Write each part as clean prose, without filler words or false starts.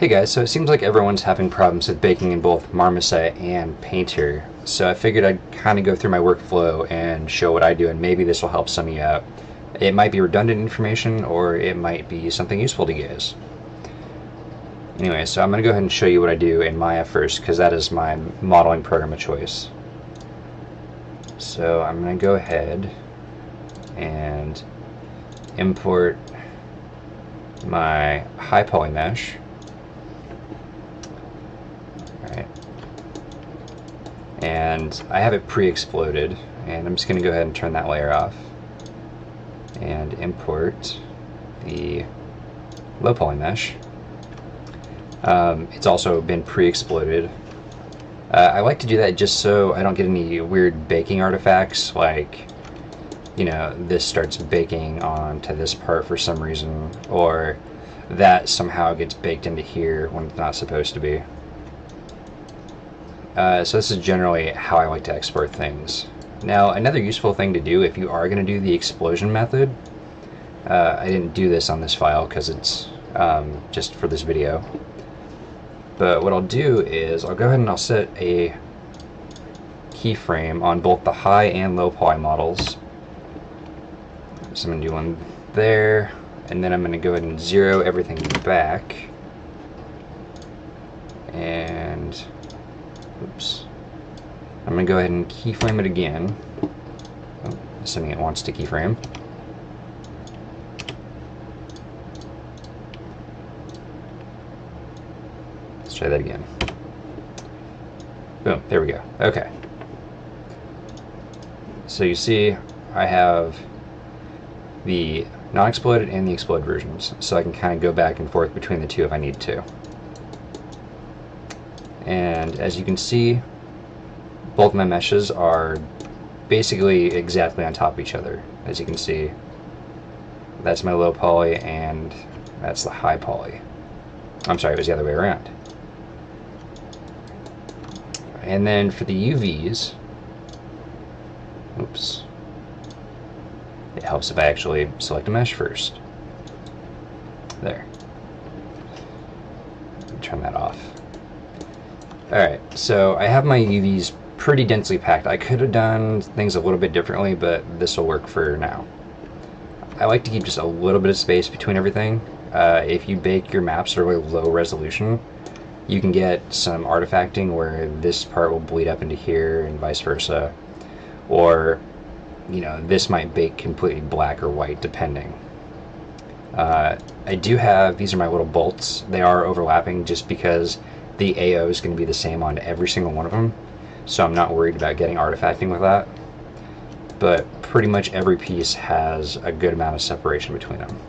Hey guys, so it seems like everyone's having problems with baking in both Marmoset and Painter, so I figured I'd kind of go through my workflow and show what I do, and maybe this will help some of you out. It might be redundant information, or it might be something useful to you guys. Anyway, so I'm going to go ahead and show you what I do in Maya first, because that is my modeling program of choice. So I'm going to go ahead and import my high poly mesh. And I have it pre-exploded, and I'm just going to go ahead and turn that layer off and import the low poly mesh. It's also been pre-exploded. I like to do that just so I don't get any weird baking artifacts, like, you know, this starts baking onto this part for some reason, or that somehow gets baked into here when it's not supposed to be. So this is generally how I like to export things. Now, another useful thing to do if you are going to do the explosion method, I didn't do this on this file because it's just for this video, but what I'll do is I'll go ahead and I'll set a keyframe on both the high and low poly models. So I'm going to do one there, and then I'm going to go ahead and zero everything back, and oops. I'm going to go ahead and keyframe it again, assuming it wants to keyframe. Let's try that again. Boom, there we go. Okay. So you see I have the non-exploded and the exploded versions, so I can kind of go back and forth between the two if I need to. And as you can see, both my meshes are basically exactly on top of each other. As you can see, that's my low poly and that's the high poly. I'm sorry, it was the other way around. And then for the UVs, oops, it helps if I actually select a mesh first. There. Turn that off. Alright, so I have my UVs pretty densely packed. I could have done things a little bit differently, but this will work for now. I like to keep just a little bit of space between everything. If you bake your maps at a really low resolution, you can get some artifacting where this part will bleed up into here and vice versa. Or, you know, this might bake completely black or white depending. I do have, these are my little bolts. They are overlapping just because the AO is going to be the same on every single one of them, so I'm not worried about getting artifacting with that. But pretty much every piece has a good amount of separation between them.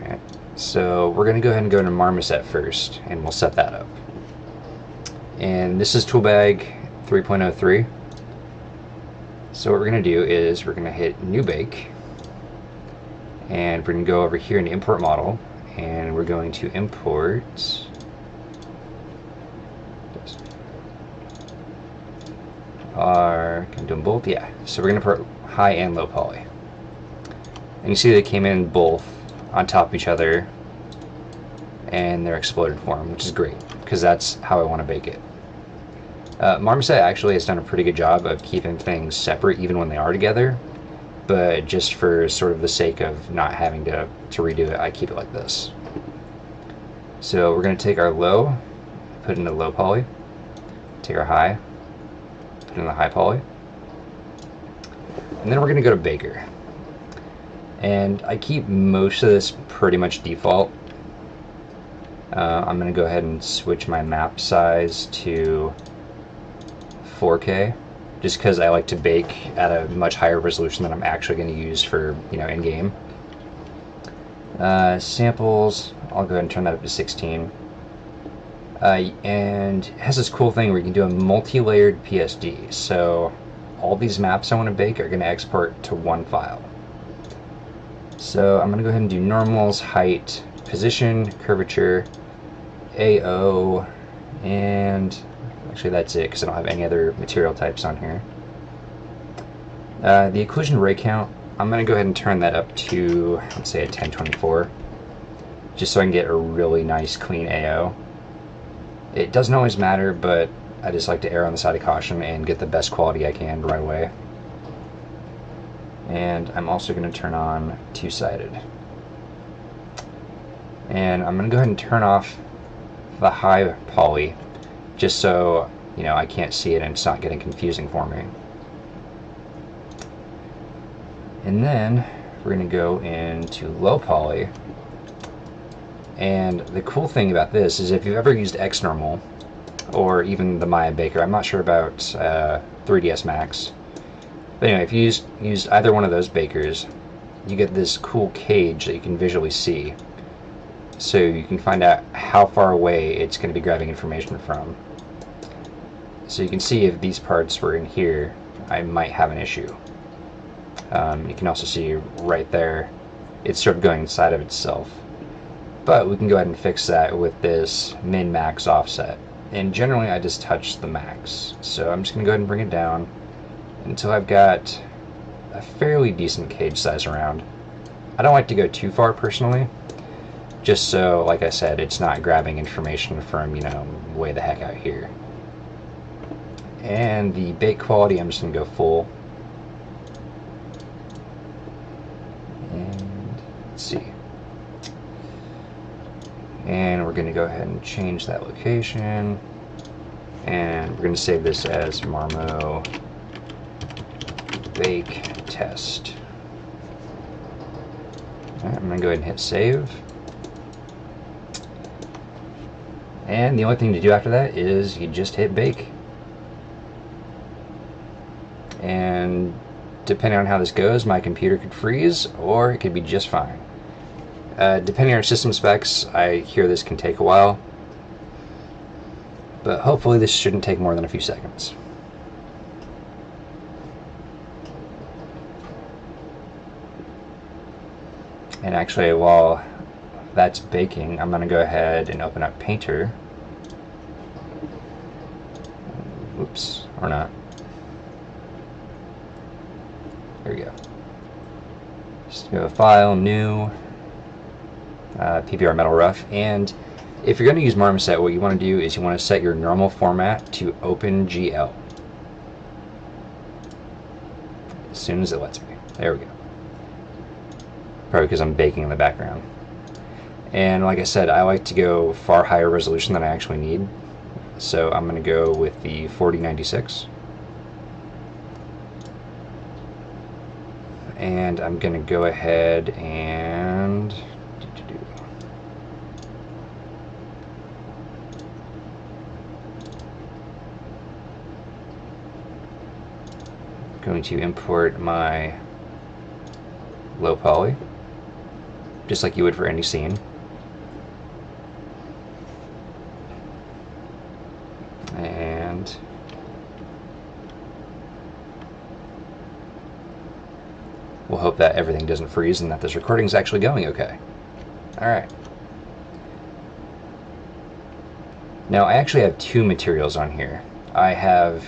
Alright, so we're going to go ahead and go to Marmoset first, and we'll set that up. And this is Toolbag 3.03. So what we're going to do is we're going to hit New Bake, and we're going to go over here in Import Model, and we're going to import our, can I do them both? Yeah. So we're going to import high and low poly. And you see they came in both on top of each other and they're exploded form, which is great because that's how I want to bake it. Marmoset actually has done a pretty good job of keeping things separate even when they are together, but just for sort of the sake of not having to redo it, I keep it like this. So we're going to take our low, put it into low poly, take our high, put it in the high poly, and then we're going to go to Baker. And I keep most of this pretty much default. I'm going to go ahead and switch my map size to 4K, just because I like to bake at a much higher resolution than I'm actually going to use for, you know, in-game. Samples, I'll go ahead and turn that up to 16. And it has this cool thing where you can do a multi-layered PSD, so all these maps I want to bake are going to export to one file. So I'm going to go ahead and do normals, height, position, curvature, AO, and actually that's it because I don't have any other material types on here. The occlusion ray count, I'm going to go ahead and turn that up to, let's say, a 1024, just so I can get a really nice clean AO. It doesn't always matter, but I just like to err on the side of caution and get the best quality I can right away. And I'm also going to turn on two-sided. And I'm going to go ahead and turn off the high poly, just so I can't see it and it's not getting confusing for me. And then we're going to go into low poly. And the cool thing about this is if you've ever used XNormal or even the Maya Baker, I'm not sure about 3ds Max, but anyway, if you use either one of those bakers, you get this cool cage that you can visually see, so you can find out how far away it's going to be grabbing information from. So you can see if these parts were in here, I might have an issue. You can also see right there, it's sort of going inside of itself. But we can go ahead and fix that with this min-max offset. And generally I just touch the max. So I'm just going to go ahead and bring it down until I've got a fairly decent cage size around. I don't like to go too far personally, just so, like I said, it's not grabbing information from, way the heck out here. And the bake quality, I'm just going to go full. And let's see. And we're going to go ahead and change that location. And we're going to save this as Marmo Bake Test. Alright, I'm going to go ahead and hit save. And the only thing to do after that is you just hit bake. And depending on how this goes, my computer could freeze or it could be just fine. Depending on system specs, I hear this can take a while, but hopefully this shouldn't take more than a few seconds. And actually, while that's baking, I'm going to go ahead and open up Painter. Oops, or not. There we go. Just go File, New, PBR Metal Rough. And if you're going to use Marmoset, what you want to do is you want to set your normal format to OpenGL. As soon as it lets me. There we go. Probably because I'm baking in the background. And like I said, I like to go far higher resolution than I actually need. So I'm going to go with the 4096. And I'm going to go ahead and going to import my low poly, just like you would for any scene. And we'll hope that everything doesn't freeze and that this recording is actually going okay. Alright. Now I actually have two materials on here. I have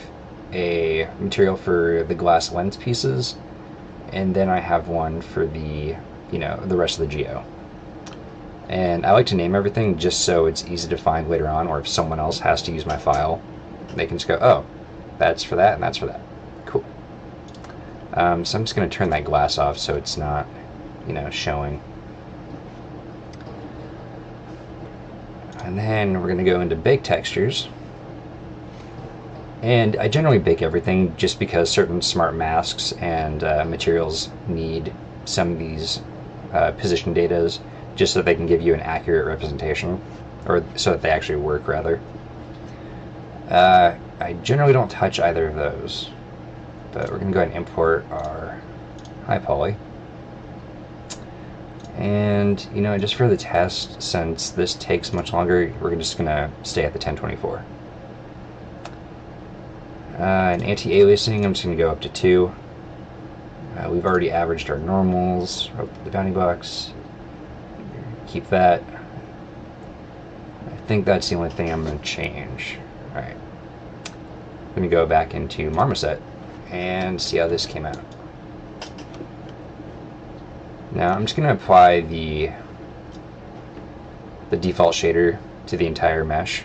a material for the glass lens pieces, and then I have one for the, the rest of the geo. And I like to name everything just so it's easy to find later on, or if someone else has to use my file, they can just go, oh, that's for that and that's for that. Cool. So I'm just going to turn that glass off so it's not, showing. And then we're going to go into bake textures. And I generally bake everything just because certain smart masks and materials need some of these position datas just so that they can give you an accurate representation, or so that they actually work, rather. I generally don't touch either of those, but we're going to go ahead and import our high poly. And, just for the test, since this takes much longer, we're just going to stay at the 1024. And anti-aliasing, I'm just going to go up to 2. We've already averaged our normals, the bounding box. Keep that. I think that's the only thing I'm going to change. Alright. I'm going to go back into Marmoset and see how this came out. Now I'm just going to apply the default shader to the entire mesh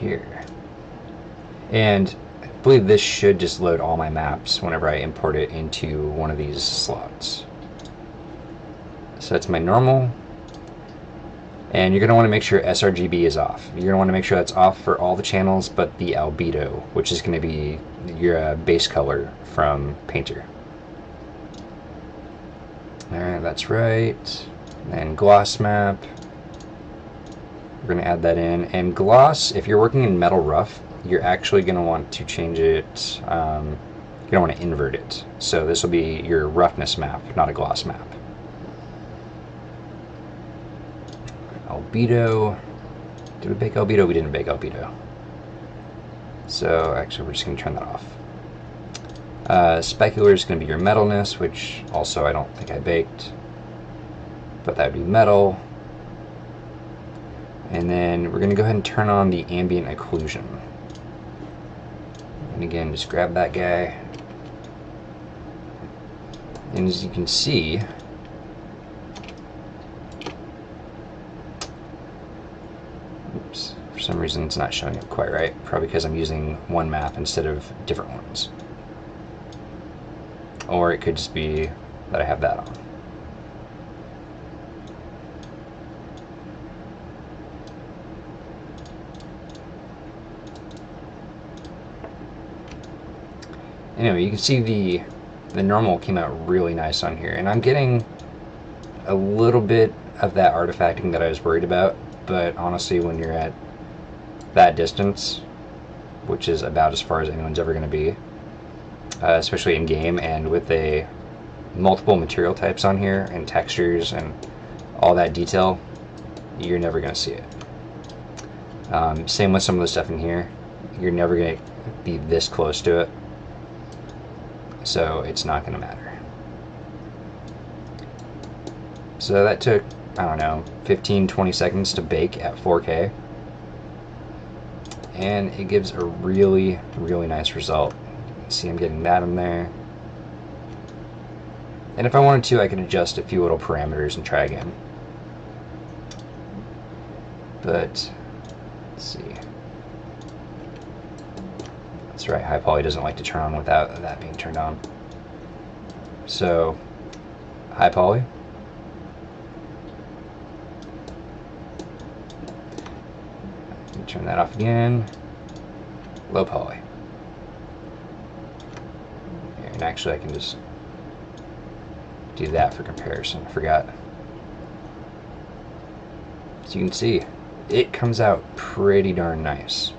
here. And I believe this should just load all my maps whenever I import it into one of these slots. So that's my normal. And you're going to want to make sure sRGB is off. You're going to want to make sure that's off for all the channels but the albedo, which is going to be your base color from Painter. Alright, that's right. And then gloss map. We're going to add that in. And gloss, if you're working in metal rough, you're actually going to want to change it. You're going to want to invert it. So this will be your roughness map, not a gloss map. Albedo. Did we bake albedo? We didn't bake albedo. So actually we're just going to turn that off. Specular is going to be your metalness, which also I don't think I baked. But that would be metal. And then we're going to go ahead and turn on the ambient occlusion. And again, just grab that guy. And as you can see, oops, for some reason it's not showing up quite right. Probably because I'm using one map instead of different ones. Or it could just be that I have that on. Anyway, you can see the normal came out really nice on here, and I'm getting a little bit of that artifacting that I was worried about, but honestly when you're at that distance, which is about as far as anyone's ever going to be, especially in game, and with a multiple material types on here and textures and all that detail, you're never going to see it. Same with some of the stuff in here, you're never going to be this close to it. So it's not going to matter. So that took, I don't know, 15-20 seconds to bake at 4K. And it gives a really, really nice result. You can see I'm getting that in there. And if I wanted to, I could adjust a few little parameters and try again. But, let's see. That's right, high poly doesn't like to turn on without that being turned on. So, high poly. Turn that off again. Low poly. And actually I can just do that for comparison. I forgot. So you can see, it comes out pretty darn nice.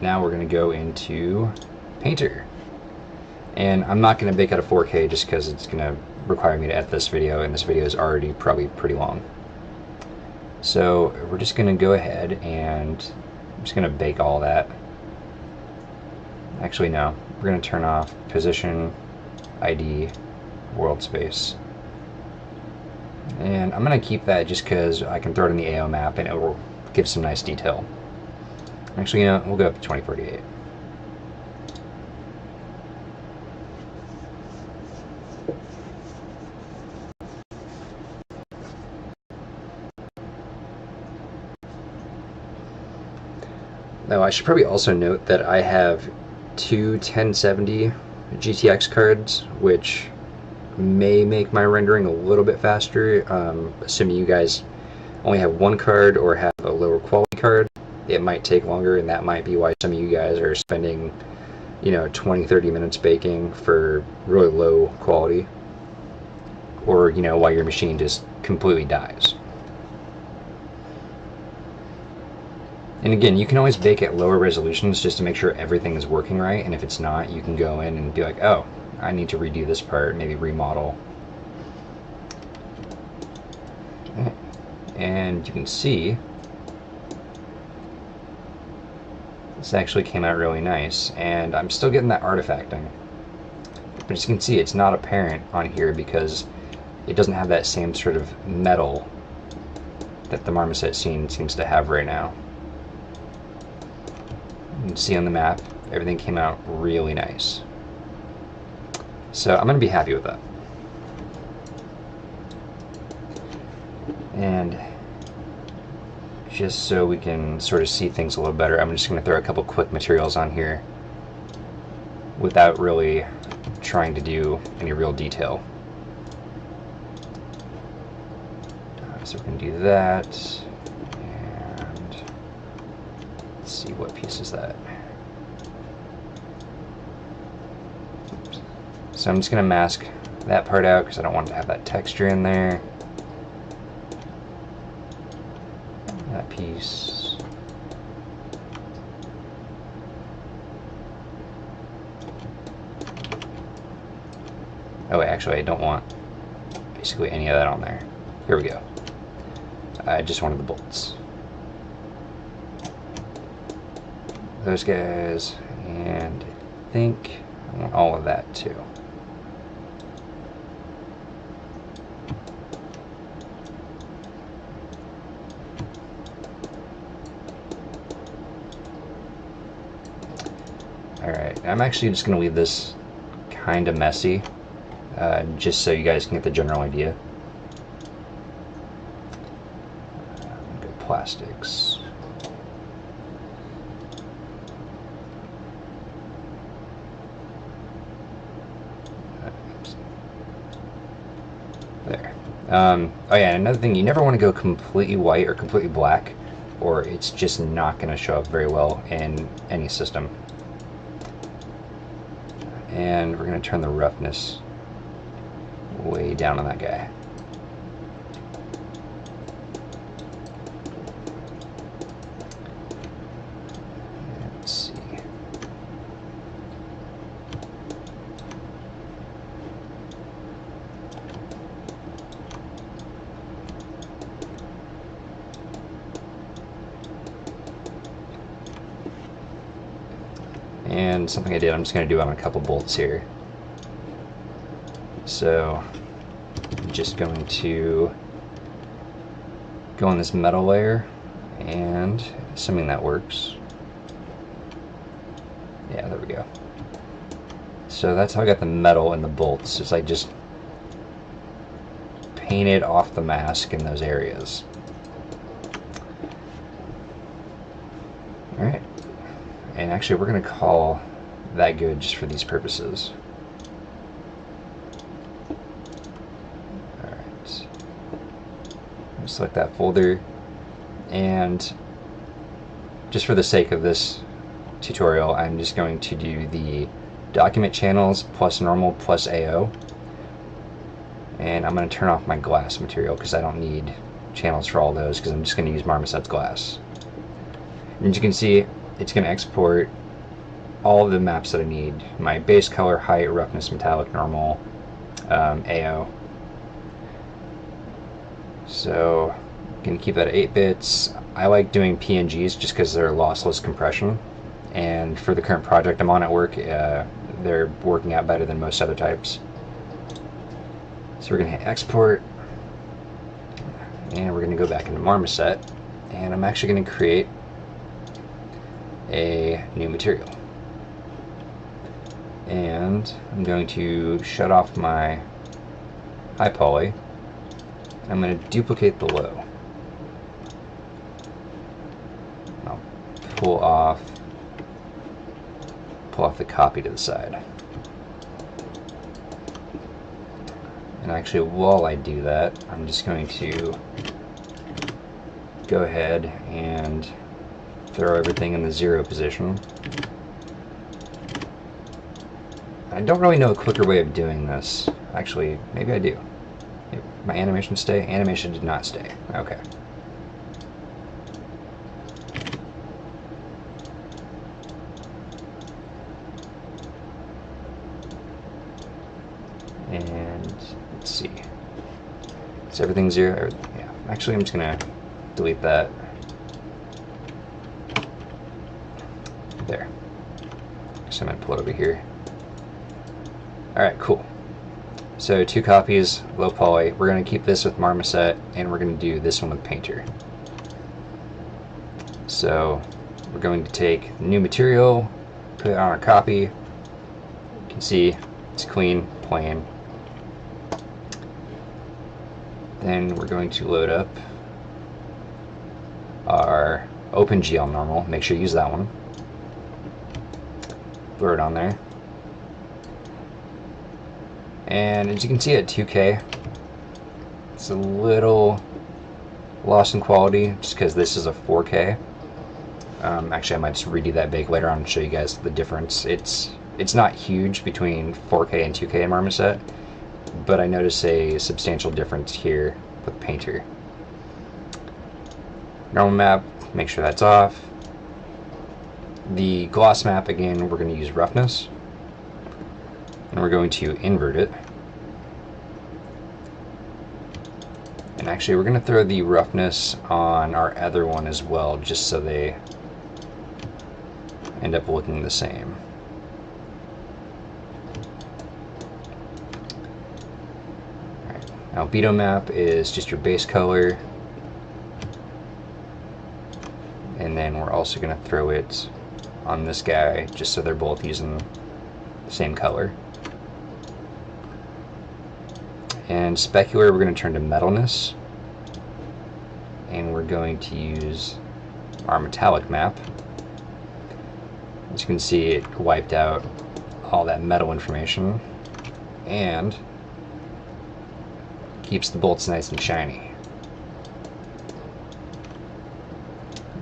Now we're going to go into Painter. And I'm not going to bake out a 4K just because it's going to require me to edit this video, and this video is already probably pretty long. So we're just going to go ahead and I'm just going to bake all that. Actually, no. We're going to turn off position, ID, world space. And I'm going to keep that just because I can throw it in the AO map and it will give some nice detail. Actually, you know, we'll go up to 2048. Now, I should probably also note that I have two 1070 GTX cards, which may make my rendering a little bit faster, assuming you guys only have one card or have a lower quality card. It might take longer, and that might be why some of you guys are spending, you know, 20-30 minutes baking for really low quality, or, you know, while your machine just completely dies. And again, you can always bake at lower resolutions just to make sure everything is working right, and if it's not, you can go in and be like, oh, I need to redo this part, maybe remodel. Okay. And you can see this actually came out really nice, and I'm still getting that artifacting. But as you can see, it's not apparent on here because it doesn't have that same sort of metal that the Marmoset scene seems to have right now. You can see on the map, Everything came out really nice. So I'm going to be happy with that. And just so we can sort of see things a little better, I'm just going to throw a couple quick materials on here without really trying to do any real detail. So we're going to do that, and let's see, what piece is that? Oops. So I'm just going to mask that part out because I don't want to have that texture in there. That piece. Oh wait, actually I don't want basically any of that on there. Here we go. I just wanted the bolts. Those guys, and I think I want all of that too. Alright, I'm actually just going to leave this kind of messy, just so you guys can get the general idea. Plastics. There. Oh yeah, another thing, you never want to go completely white or completely black, or it's just not going to show up very well in any system. And we're going to turn the roughness way down on that guy. Let's see. And something I did, I'm just going to do on a couple bolts here. So I'm just going to go on this metal layer, and assuming that works. Yeah, there we go. So that's how I got the metal and the bolts, is I just painted off the mask in those areas. Alright. And actually we're going to call that good just for these purposes. Alright. Select that folder, and just for the sake of this tutorial, I'm just going to do the document channels plus normal plus AO, and I'm going to turn off my glass material because I don't need channels for all those, because I'm just going to use Marmoset's glass. And as you can see, it's going to export all of the maps that I need: my base color, height, roughness, metallic, normal, AO. So I'm going to keep that at 8 bits. I like doing PNGs just because they're lossless compression, and for the current project I'm on at work, they're working out better than most other types. So we're going to hit export, and we're going to go back into Marmoset, and I'm actually going to create a new material. And I'm going to shut off my high poly. I'm going to duplicate the low. I'll pull off the copy to the side. And actually, while I do that, I'm just going to go ahead and throw everything in the 0 position. I don't really know a quicker way of doing this. Actually, maybe I do. My animation stay? Animation did not stay. Okay. And let's see. Is everything 0? Yeah. Actually, I'm just gonna delete that. There. So I'm gonna pull it over here. Alright, cool. So 2 copies, low poly. We're going to keep this with Marmoset, and we're going to do this one with Painter. So we're going to take new material, put it on our copy. You can see it's clean, plain. Then we're going to load up our OpenGL normal. Make sure you use that one. Throw it on there. And as you can see at 2K, it's a little lost in quality just because this is a 4K. Actually, I might just redo that bake later on and show you guys the difference. It's not huge between 4K and 2K in Marmoset, but I notice a substantial difference here with Painter. Normal map, make sure that's off. The gloss map, again, we're going to use roughness, and we're going to invert it. And actually, we're going to throw the roughness on our other one as well, just so they end up looking the same. Albedo map is just your base color, and then we're also going to throw it on this guy just so they're both using the same color. And specular we're going to turn to metalness, and we're going to use our metallic map. As you can see, it wiped out all that metal information and keeps the bolts nice and shiny.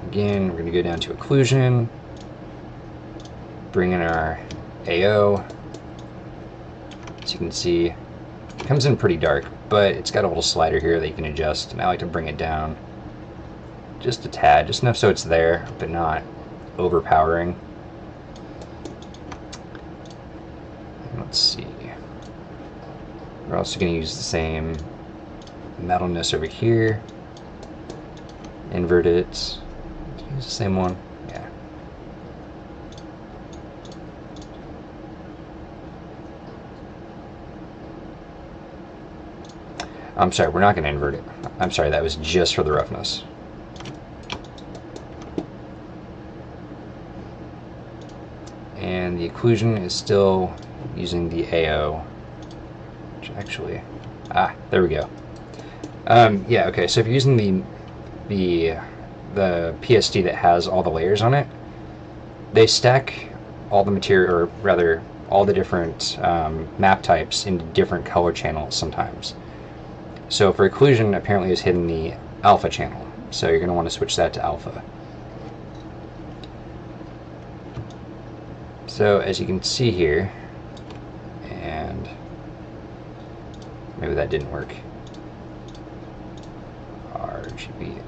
Again, we're going to go down to occlusion, bring in our AO. As you can see, it comes in pretty dark, but it's got a little slider here that you can adjust, and I like to bring it down just a tad, just enough so it's there, but not overpowering. Let's see. We're also going to use the same metalness over here. Invert it. Use the same one. Yeah. I'm sorry, we're not going to invert it. I'm sorry, that was just for the roughness. And the occlusion is still using the AO, which actually, there we go. Yeah, okay, so if you're using the PSD that has all the layers on it, they stack all the material, or rather, all the different map types into different color channels sometimes. So for occlusion, apparently is hidden the alpha channel, so you're going to want to switch that to alpha. So as you can see here, and maybe that didn't work. RGB.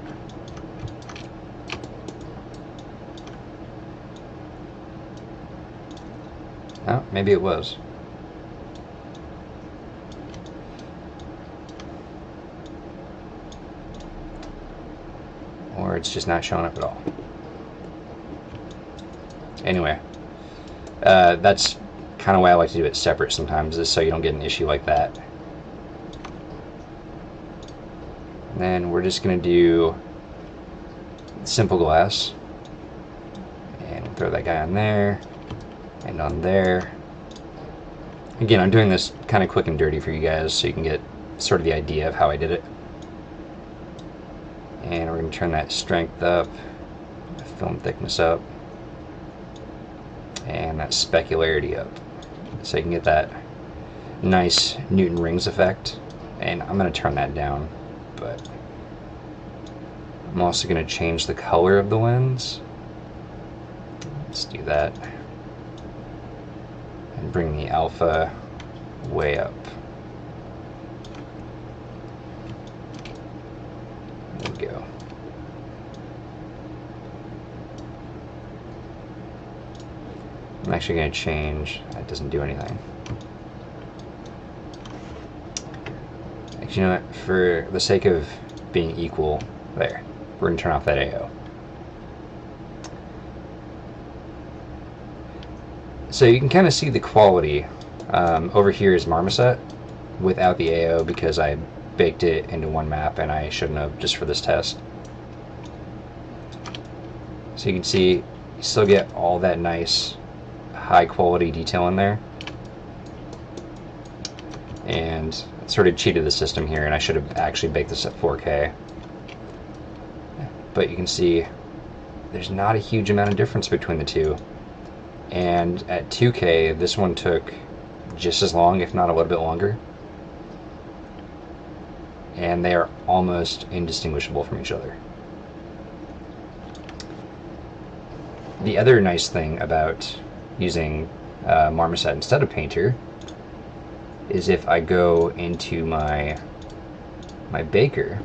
Oh, maybe it was. Or it's just not showing up at all. Anyway, that's kind of why I like to do it separate sometimes, is so you don't get an issue like that. And then we're just going to do simple glass, and we'll throw that guy on there and on there. Again, I'm doing this kind of quick and dirty for you guys so you can get sort of the idea of how I did it. And we're going to turn that strength up, film thickness up, and that specularity up, so you can get that nice Newton rings effect. And I'm going to turn that down, but I'm also going to change the color of the lens. Let's do that, and bring the alpha way up. There we go. I'm actually going to change, that doesn't do anything. Actually, you know what, for the sake of being equal, there, we're going to turn off that AO. So you can kind of see the quality. Over here is Marmoset without the AO because I baked it into one map and I shouldn't have, just for this test. So you can see you still get all that nice high quality detail in there. And it sort of cheated the system here, and I should have actually baked this at 4K. But you can see there's not a huge amount of difference between the two. And at 2K, this one took just as long, if not a little bit longer. And they are almost indistinguishable from each other. The other nice thing about using Marmoset instead of Painter is if I go into my baker,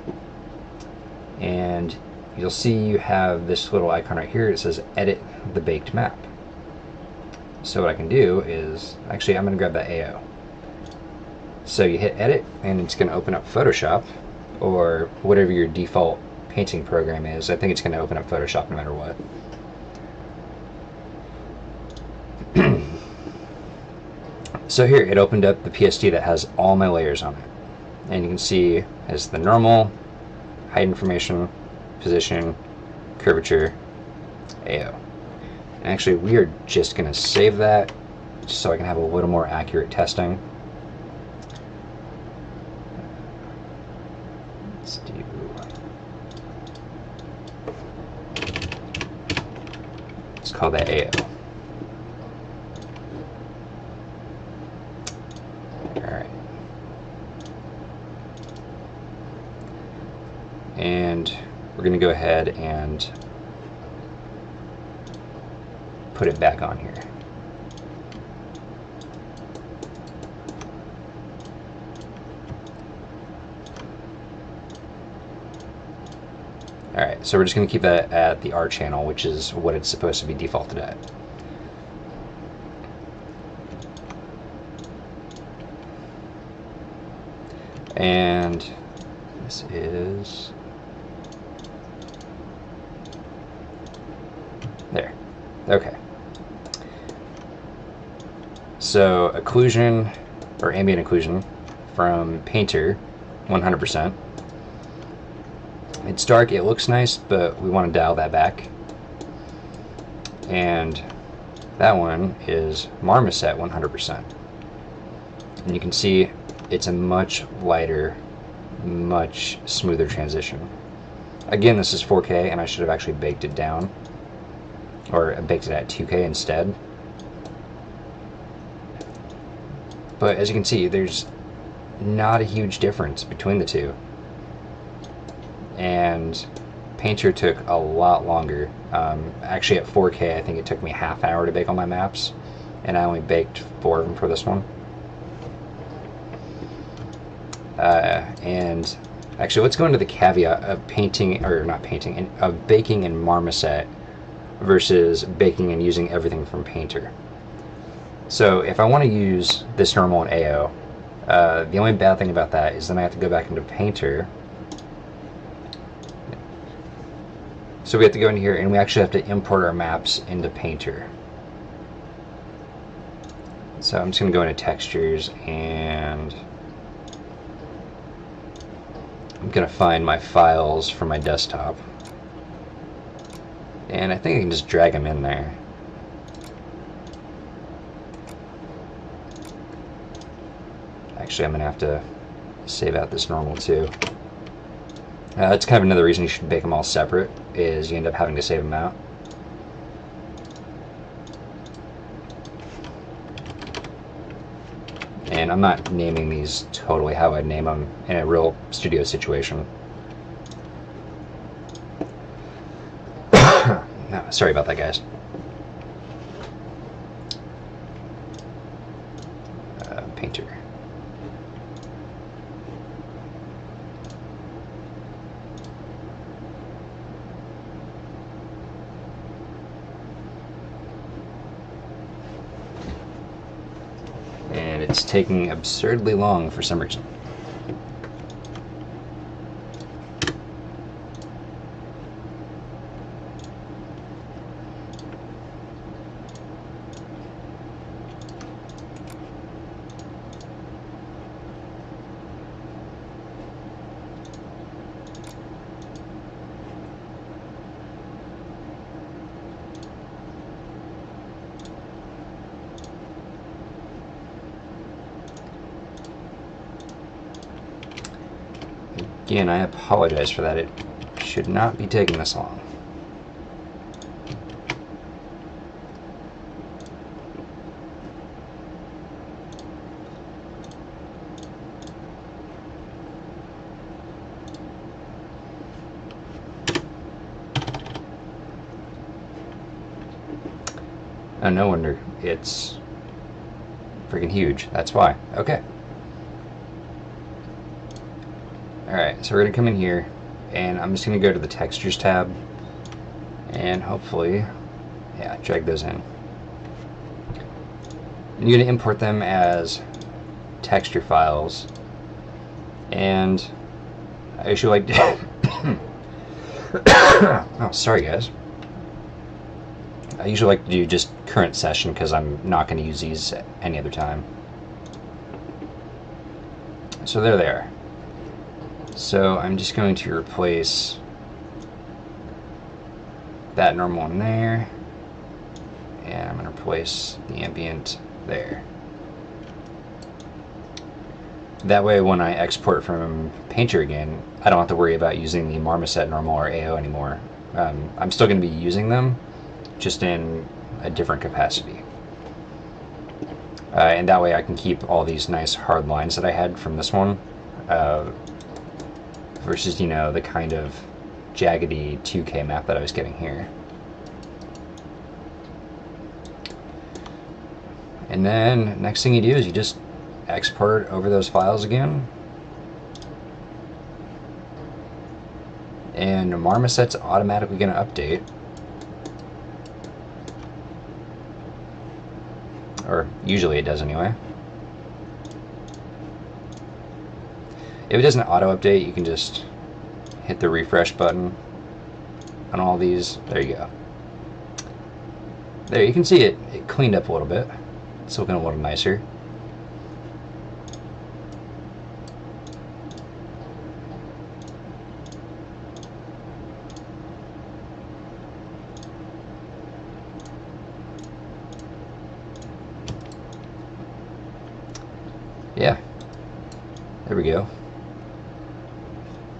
and you'll see you have this little icon right here. It says edit the baked map. So what I can do is, actually I'm going to grab that AO. So you hit edit and it's going to open up Photoshop, or whatever your default painting program is. I think it's going to open up Photoshop no matter what. So here it opened up the PSD that has all my layers on it. And you can see as the normal, height information, position, curvature, AO. And actually we are just going to save that just so I can have a little more accurate testing. Let's do... let's call that AO. Alright. And we're going to go ahead and put it back on here. Alright, so we're just going to keep that at the R channel, which is what it's supposed to be defaulted at. And this is... there. Okay. So occlusion, or ambient occlusion, from Painter, 100%. It's dark, it looks nice, but we want to dial that back. And that one is Marmoset, 100%. And you can see it's a much lighter, much smoother transition. Again, this is 4K, and I should have actually baked it down, or baked it at 2K instead. But as you can see, there's not a huge difference between the two. And Painter took a lot longer. Actually at 4K, I think it took me half an hour to bake all my maps, and I only baked 4 of them for this one. And actually, let's go into the caveat of painting, or not painting, of baking in Marmoset versus baking and using everything from Painter. So if I want to use this normal in AO, the only bad thing about that is then I have to go back into Painter. So we have to go in here and we actually have to import our maps into Painter. So I'm just going to go into textures, and I'm going to find my files from my desktop. And I think I can just drag them in there. Actually, I'm going to have to save out this normal too. That's kind of another reason you should bake them all separate, is you end up having to save them out. And I'm not naming these totally how I'd name them in a real studio situation. No, sorry about that, guys. Painter. And it's taking absurdly long for some reason. Again, I apologize for that. It should not be taking this long. Oh, no wonder. It's freaking huge. That's why. Okay. Alright, so we're going to come in here, and I'm just going to go to the Textures tab, and hopefully, yeah, drag those in. And you're going to import them as texture files, and I usually like to oh, sorry guys. I usually like to do just current session because I'm not going to use these any other time. So there they are. So I'm just going to replace that normal one there, and I'm going to replace the ambient there. That way when I export from Painter again, I don't have to worry about using the Marmoset normal or AO anymore. I'm still going to be using them, just in a different capacity. And that way I can keep all these nice hard lines that I had from this one, versus, you know, the kind of jaggedy 2K map that I was getting here. And then next thing you do is you just export over those files again. And Marmoset's automatically going to update. Or usually it does anyway. If it doesn't auto-update, you can just hit the refresh button on all these. There you go. There, you can see it cleaned up a little bit. It's looking a little nicer. Yeah, there we go.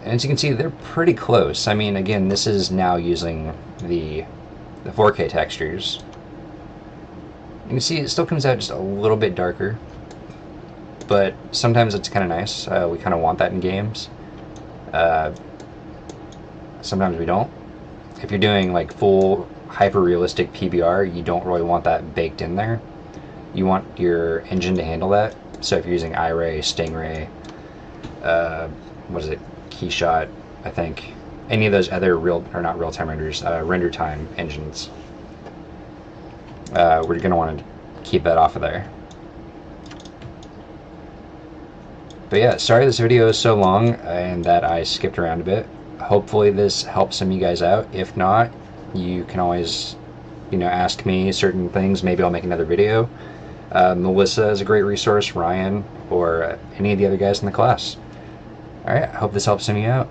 And as you can see, they're pretty close. I mean, again, this is now using the 4K textures. You can see it still comes out just a little bit darker, but sometimes it's kind of nice. We kind of want that in games. Sometimes we don't. If you're doing like full hyper-realistic PBR, you don't really want that baked in there. You want your engine to handle that. So if you're using iRay, Stingray, what is it, Keyshot, I think, any of those other real, or not real-time renders, render time engines, we're going to want to keep that off of there. But yeah, sorry this video is so long and that I skipped around a bit. Hopefully this helps some of you guys out. If not, you can always, you know, ask me certain things. Maybe I'll make another video. Melissa is a great resource, Ryan, or any of the other guys in the class. Alright, I hope this helps some of you out.